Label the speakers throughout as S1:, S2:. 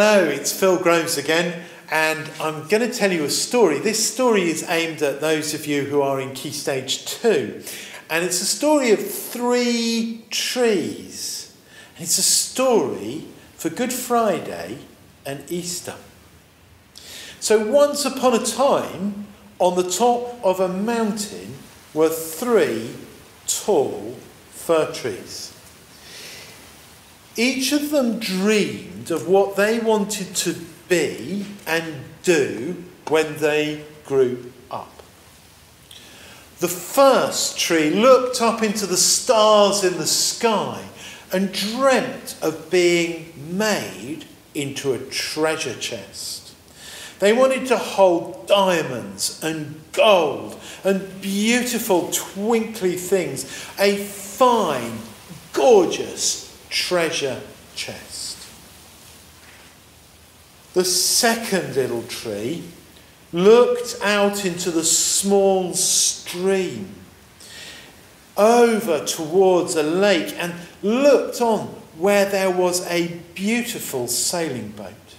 S1: Hello, it's Phil Groves again, and I'm going to tell you a story. This story is aimed at those of you who are in Key Stage 2, and it's a story of 3 trees. And it's a story for Good Friday and Easter. So once upon a time, on the top of a mountain were 3 tall fir trees. Each of them dreamed of what they wanted to be and do when they grew up. The first tree looked up into the stars in the sky and dreamt of being made into a treasure chest. They wanted to hold diamonds and gold and beautiful twinkly things, a fine, gorgeous treasure chest. The second little tree looked out into the small stream over towards a lake and looked on where there was a beautiful sailing boat.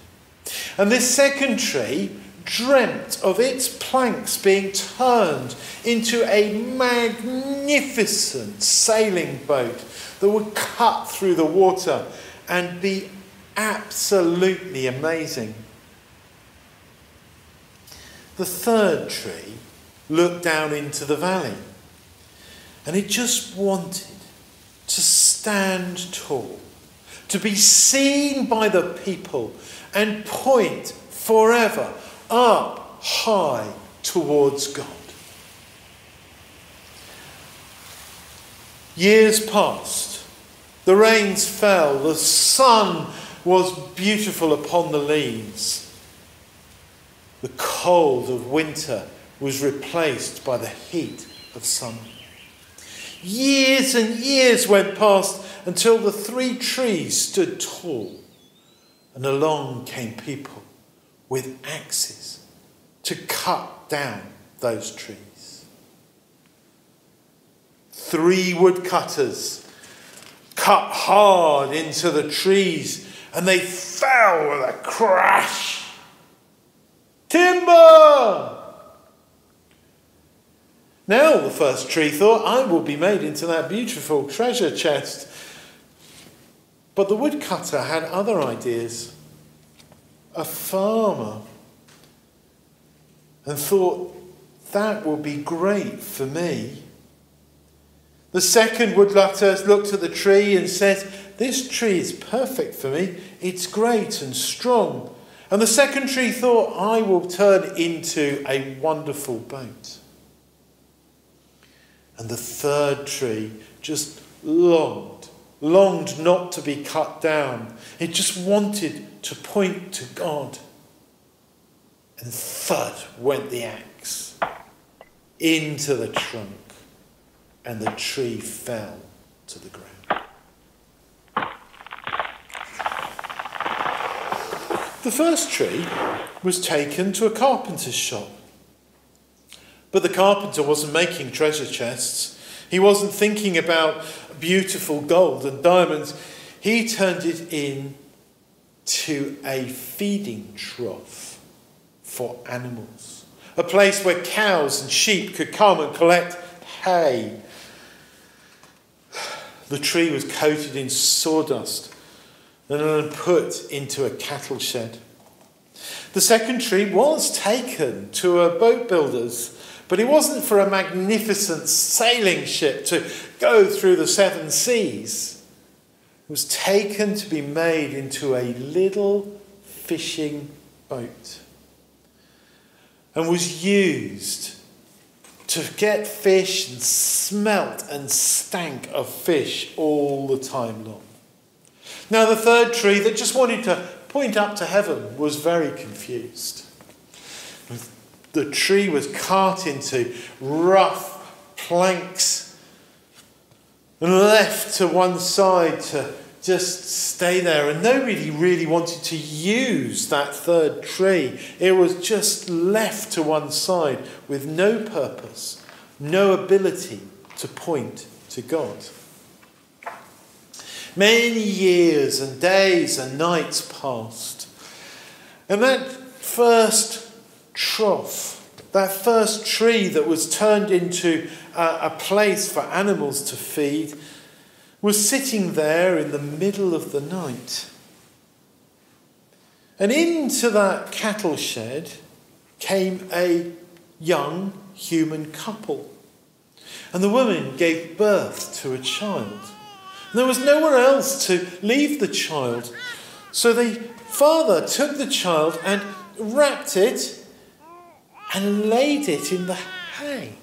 S1: And this second tree dreamt of its planks being turned into a magnificent sailing boat that would cut through the water and be absolutely amazing. The third tree looked down into the valley, and it just wanted to stand tall, to be seen by the people and point forever up high towards God. Years passed, the rains fell, the sun was beautiful upon the leaves. The cold of winter was replaced by the heat of summer. Years and years went past until the 3 trees stood tall, and along came people with axes to cut down those trees. 3 woodcutters cut hard into the trees, and they fell with a crash. Timber! Now the first tree thought, I will be made into that beautiful treasure chest. But the woodcutter had other ideas. A farmer. And thought, that will be great for me. The second woodcutter looked at the tree and said, this tree is perfect for me. It's great and strong. And the second tree thought, I will turn into a wonderful boat. And the third tree just longed not to be cut down. It just wanted to point to God. And thud went the axe into the trunk, and the tree fell to the ground. The first tree was taken to a carpenter's shop. But the carpenter wasn't making treasure chests. He wasn't thinking about beautiful gold and diamonds. He turned it into a feeding trough for animals. A place where cows and sheep could come and collect hay. The tree was coated in sawdust and then put into a cattle shed. The second tree was taken to a boat builder's, but it wasn't for a magnificent sailing ship to go through the 7 seas. It was taken to be made into a little fishing boat and was used to get fish and smelt and stank of fish all the time long. Now the third tree that just wanted to point up to heaven was very confused. The tree was cut into rough planks and left to one side to just stay there. And nobody really wanted to use that third tree. It was just left to one side with no purpose, no ability to point to God. Many years and days and nights passed, And that first trough, that first tree that was turned into a place for animals to feed, was sitting there in the middle of the night. And into that cattle shed came a young human couple. And the woman gave birth to a child. And there was nowhere else to leave the child. So the father took the child and wrapped it and laid it in the hay.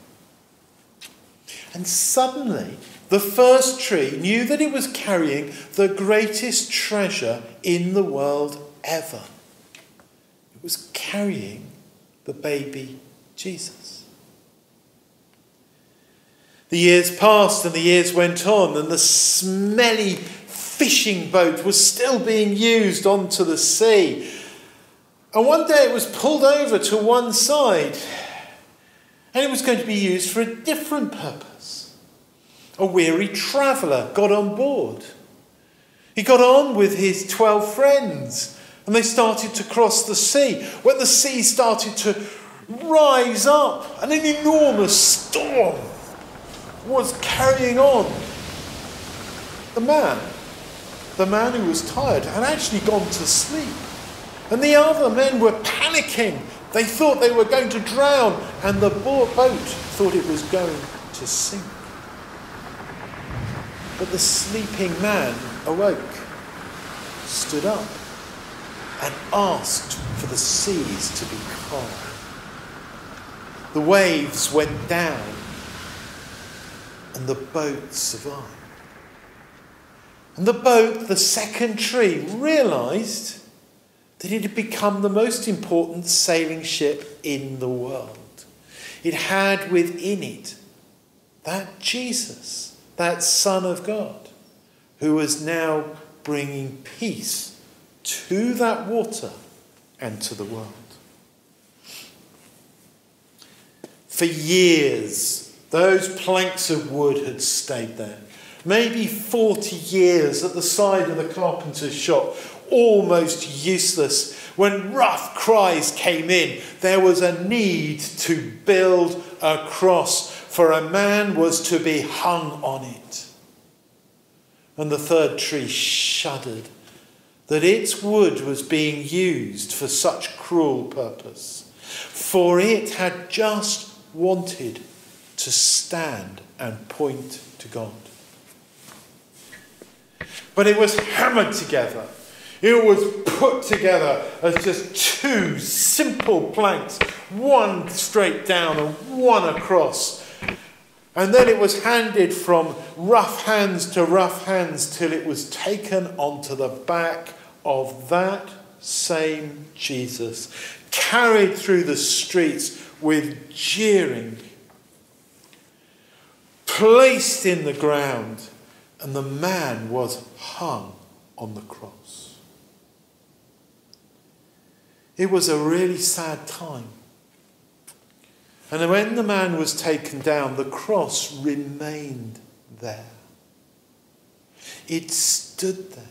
S1: And suddenly, the first tree knew that it was carrying the greatest treasure in the world ever. It was carrying the baby Jesus. The years passed and the years went on, and the smelly fishing boat was still being used onto the sea. And one day it was pulled over to one side, and it was going to be used for a different purpose. A weary traveller got on board. He got on with his 12 friends, and they started to cross the sea. When the sea started to rise up, and an enormous storm was carrying on, the man who was tired had actually gone to sleep. And the other men were panicking. They thought they were going to drown, and the boat thought it was going to sink. But the sleeping man awoke, stood up, and asked for the seas to be calm. The waves went down, and the boat survived. And the boat, the second tree, realised that it had become the most important sailing ship in the world. It had within it that Jesus, that Son of God, who was now bringing peace to that water and to the world. For years, those planks of wood had stayed there. Maybe 40 years at the side of the carpenter's shop, almost useless. When rough cries came in, there was a need to build a cross, for a man was to be hung on it. And the third tree shuddered that its wood was being used for such cruel purpose, for it had just wanted to stand and point to God. But it was hammered together. It was put together as just two simple planks, one straight down and one across. And then it was handed from rough hands to rough hands till it was taken onto the back of that same Jesus, carried through the streets with jeering, placed in the ground, and the man was hung on the cross. It was a really sad time. And when the man was taken down, the cross remained there. It stood there.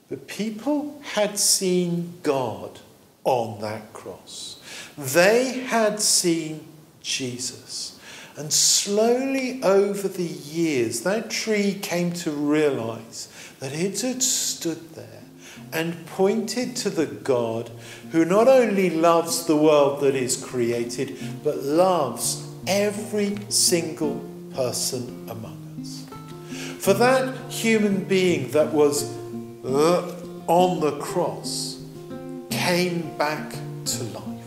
S1: But people had seen God on that cross. They had seen Jesus. And slowly over the years, that tree came to realise that it had stood there and pointed to the God who not only loves the world that is created, but loves every single person among us. For that human being that was on the cross came back to life.